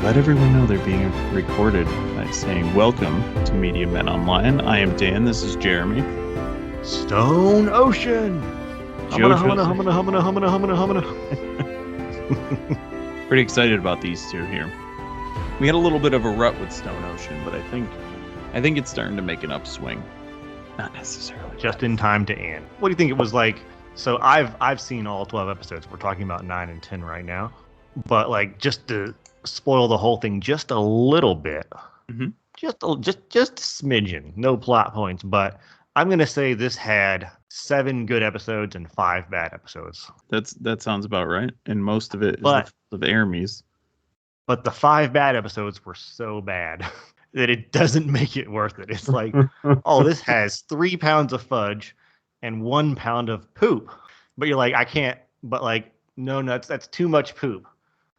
let everyone know they're being recorded by saying, "Welcome to Media Men Online. I am Dan. This is Jeremy. Stone Ocean. Humana. Pretty excited about these two here. We had a little bit of a rut with Stone Ocean, but I think it's starting to make an upswing. Not necessarily. Just in time to end. What do you think it was like? So I've seen all 12 episodes. We're talking about 9 and 10 right now. But like, just to spoil the whole thing just a little bit, just a smidgen, no plot points, but I'm gonna say this had 7 good episodes and 5 bad episodes. That sounds about right, and most of it is the Aramis. But the 5 bad episodes were so bad that it doesn't make it worth it. It's like, oh, this has 3 pounds of fudge and 1 pound of poop, but you're like, I can't. But like, no, that's too much poop.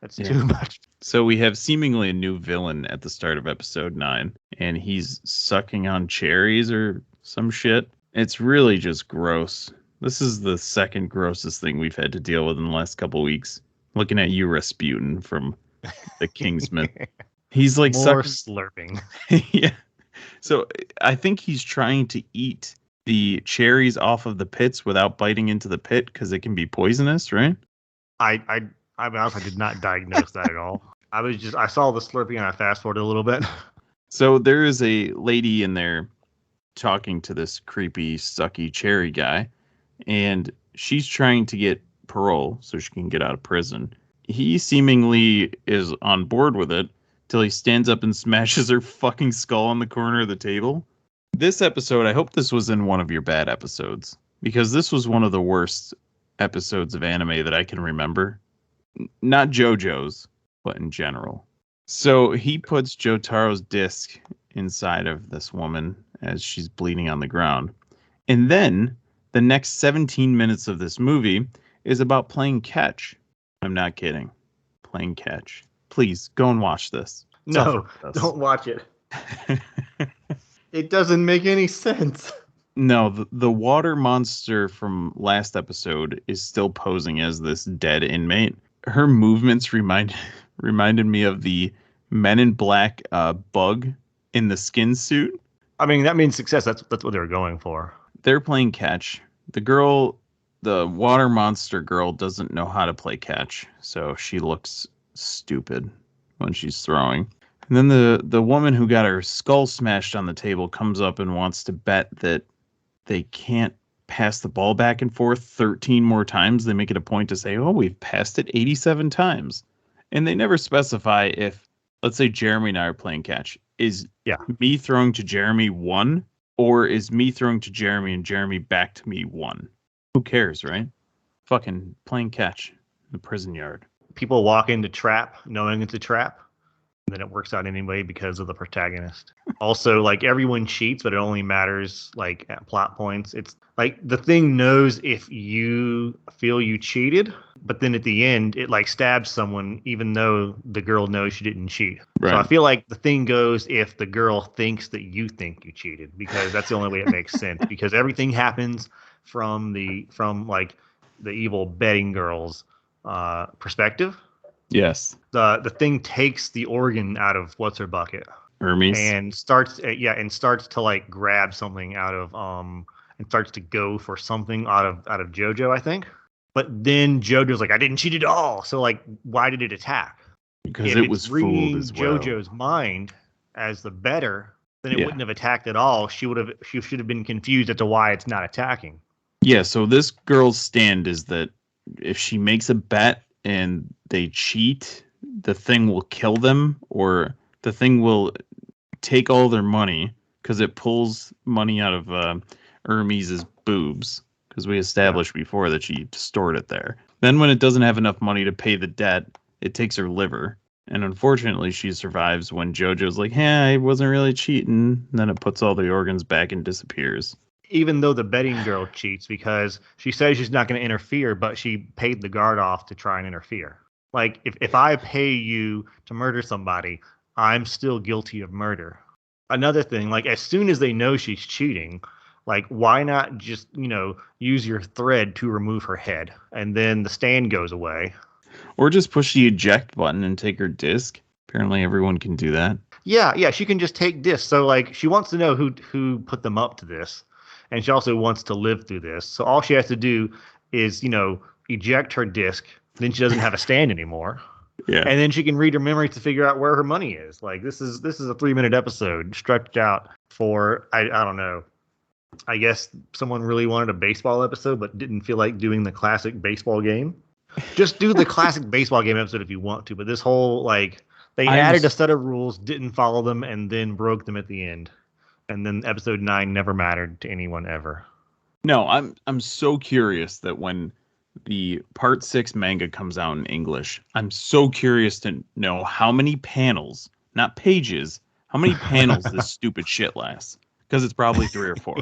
That's too much. So we have seemingly a new villain at the start of episode 9, and he's sucking on cherries or some shit. It's really just gross. This is the second grossest thing we've had to deal with in the last couple weeks. Looking at you, Rasputin from the Kingsman. He's like more slurping. Yeah. So I think he's trying to eat the cherries off of the pits without biting into the pit because it can be poisonous, right? I did not diagnose that at all. I saw the slurping and I fast forwarded a little bit. So there is a lady in there talking to this creepy, sucky cherry guy, and she's trying to get parole so she can get out of prison. He seemingly is on board with it till he stands up and smashes her fucking skull on the corner of the table. This episode, I hope this was in one of your bad episodes, because this was one of the worst episodes of anime that I can remember. Not JoJo's, but in general. So he puts Jotaro's disc inside of this woman as she's bleeding on the ground. And then the next 17 minutes of this movie is about playing catch. I'm not kidding. Playing catch. Please go and watch this. No, don't watch it. It doesn't make any sense. No, the water monster from last episode is still posing as this dead inmate. Her movements reminded me of the Men in Black bug in the skin suit. I mean, that means success. That's what they were going for. They're playing catch. The water monster girl, doesn't know how to play catch, so she looks stupid when she's throwing. And then the woman who got her skull smashed on the table comes up and wants to bet that they can't pass the ball back and forth 13 more times. They make it a point to say, oh, we've passed it 87 times. And they never specify if, let's say Jeremy and I are playing catch. Is me throwing to Jeremy 1, or is me throwing to Jeremy and Jeremy back to me 1? Who cares, right? Fucking playing catch in the prison yard. People walk into trap knowing it's a trap. And then it works out anyway because of the protagonist. Also, like, everyone cheats, but it only matters like at plot points. It's like the thing knows if you feel you cheated, but then at the end it like stabs someone even though the girl knows she didn't cheat. Right. So I feel like the thing goes if the girl thinks that you think you cheated, because that's the only way it makes sense. Because everything happens from the evil betting girl's perspective. Yes. The thing takes the organ out of what's her bucket, Hermes, and starts to like grab something out of and starts to go for something out of JoJo, I think. But then JoJo's like, I didn't cheat at all. So like, why did it attack? Because if it was fooled as well. JoJo's mind as the better, then it wouldn't have attacked at all. She should have been confused as to why it's not attacking. Yeah. So this girl's stand is that if she makes a bet and they cheat, the thing will kill them, or the thing will take all their money because it pulls money out of Hermes's boobs, because we established before that she stored it there. Then when it doesn't have enough money to pay the debt, it takes her liver. And unfortunately, she survives when JoJo's like, hey, I wasn't really cheating. And then it puts all the organs back and disappears. Even though the betting girl cheats because she says she's not going to interfere, but she paid the guard off to try and interfere. Like, if I pay you to murder somebody, I'm still guilty of murder. Another thing, like, as soon as they know she's cheating, like, why not just, use your thread to remove her head, and then the stand goes away. Or just push the eject button and take her disc. Apparently everyone can do that. Yeah, she can just take discs. So like she wants to know who put them up to this, and she also wants to live through this. So all she has to do is, eject her disc. Then she doesn't have a stand anymore. Yeah. And then she can read her memory to figure out where her money is. Like this is a 3-minute episode stretched out for I don't know. I guess someone really wanted a baseball episode but didn't feel like doing the classic baseball game. Just do the classic baseball game episode if you want to, but this whole they added a set of rules, didn't follow them, and then broke them at the end. And then episode 9 never mattered to anyone ever. No, I'm so curious that when the part 6 manga comes out in English, I'm so curious to know how many panels, not pages, how many panels this stupid shit lasts. Because it's probably 3 or 4.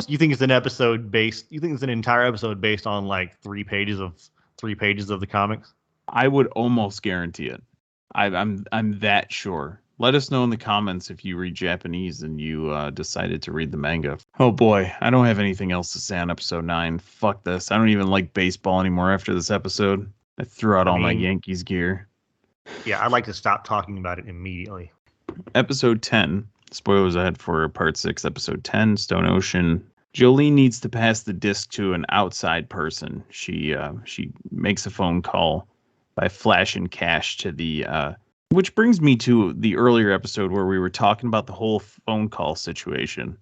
You think it's an episode based? You think it's an entire episode based on like 3 pages of the comics? I would almost guarantee it. I'm that sure. Let us know in the comments if you read Japanese and you decided to read the manga. Oh boy, I don't have anything else to say on episode 9. Fuck this. I don't even like baseball anymore after this episode. I threw out all my Yankees gear. Yeah, I'd like to stop talking about it immediately. Episode 10. Spoilers ahead for part 6, episode 10, Stone Ocean. Jolene needs to pass the disc to an outside person. She makes a phone call by flashing cash to the which brings me to the earlier episode where we were talking about the whole phone call situation.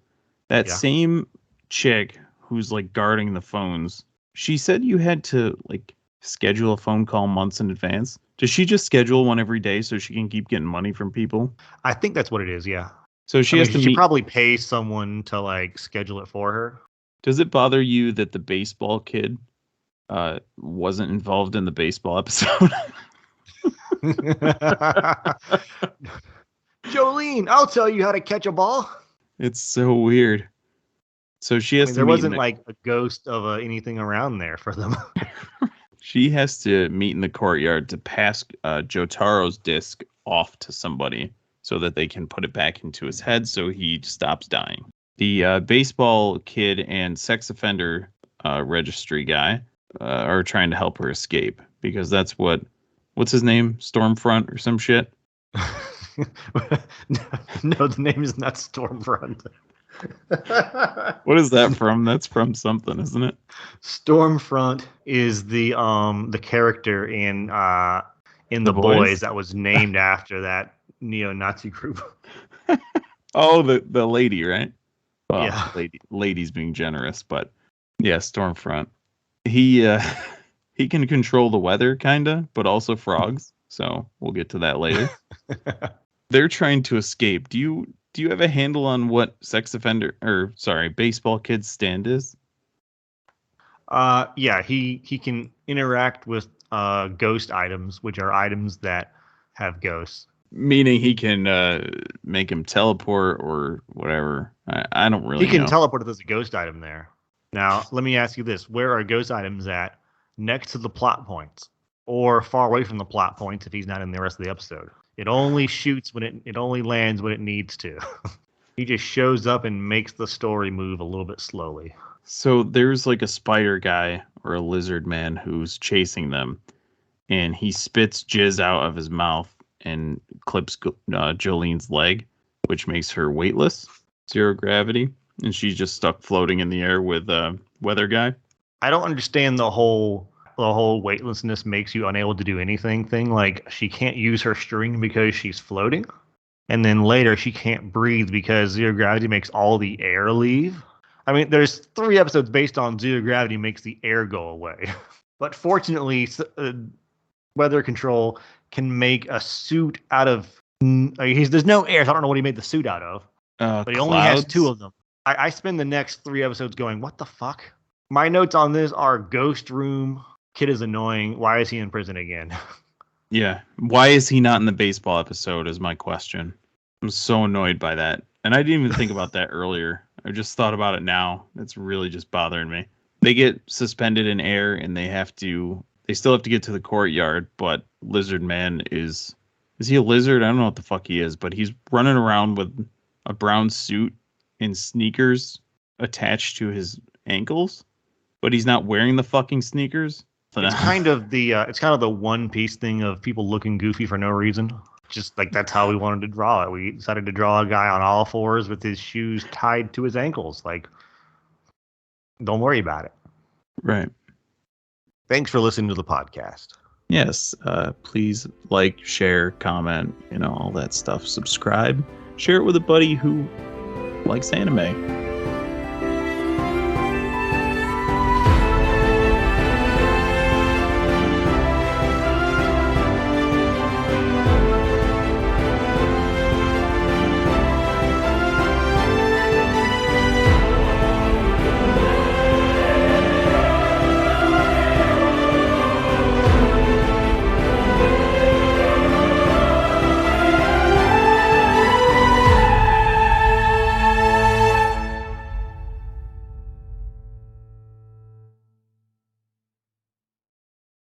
That same chick who's like guarding the phones, she said you had to like schedule a phone call months in advance. Does she just schedule one every day so she can keep getting money from people? I think that's what it is, yeah. So she probably pay someone to like schedule it for her. Does it bother you that the baseball kid wasn't involved in the baseball episode? Jolene, I'll tell you how to catch a ball. It's so weird. So she has to. There wasn't like a ghost of anything around there for them. She has to meet in the courtyard to pass Jotaro's disc off to somebody so that they can put it back into his head so he stops dying. The baseball kid and sex offender registry guy are trying to help her escape because that's what's his name? Stormfront or some shit? No, the name is not Stormfront. What is that from? That's from something, isn't it? Stormfront is the character in the Boys that was named after that neo-Nazi group. Oh, the lady, right? Well, yeah, lady's being generous, but yeah, Stormfront. He can control the weather, kinda, but also frogs. So we'll get to that later. They're trying to escape. Do you have a handle on what baseball kid's stand is? Yeah, he can interact with ghost items, which are items that have ghosts. Meaning he can make him teleport or whatever. I don't really know. He can teleport if there's a ghost item there. Now, let me ask you this. Where are ghost items at next to the plot points? Or far away from the plot points if he's not in the rest of the episode? It only shoots when it only lands when it needs to. He just shows up and makes the story move a little bit slowly. So there's like a spider guy or a lizard man who's chasing them, and he spits jizz out of his mouth and clips Jolene's leg, which makes her weightless, 0 gravity, and she's just stuck floating in the air with weather guy. I don't understand the whole weightlessness makes you unable to do anything thing. Like she can't use her string because she's floating, and then later she can't breathe because 0 gravity makes all the air leave. I mean, there's 3 episodes based on 0 gravity makes the air go away. But fortunately, weather control can make a suit out of. There's no air, so I don't know what he made the suit out of. But he only has 2 of them. I spend the next 3 episodes going, what the fuck? My notes on this are ghost room. Kid is annoying. Why is he in prison again? Yeah. Why is he not in the baseball episode is my question. I'm so annoyed by that. And I didn't even think about that earlier. I just thought about it now. It's really just bothering me. They get suspended in air and they still have to get to the courtyard, but Lizard Man is he a lizard? I don't know what the fuck he is, but he's running around with a brown suit and sneakers attached to his ankles, but he's not wearing the fucking sneakers. It's kind of the One Piece thing of people looking goofy for no reason. Just like that's how we wanted to draw it. We decided to draw a guy on all fours with his shoes tied to his ankles. Like, don't worry about it. Right. Thanks for listening to the podcast. Yes. Please like, share, comment, all that stuff. Subscribe. Share it with a buddy who likes anime.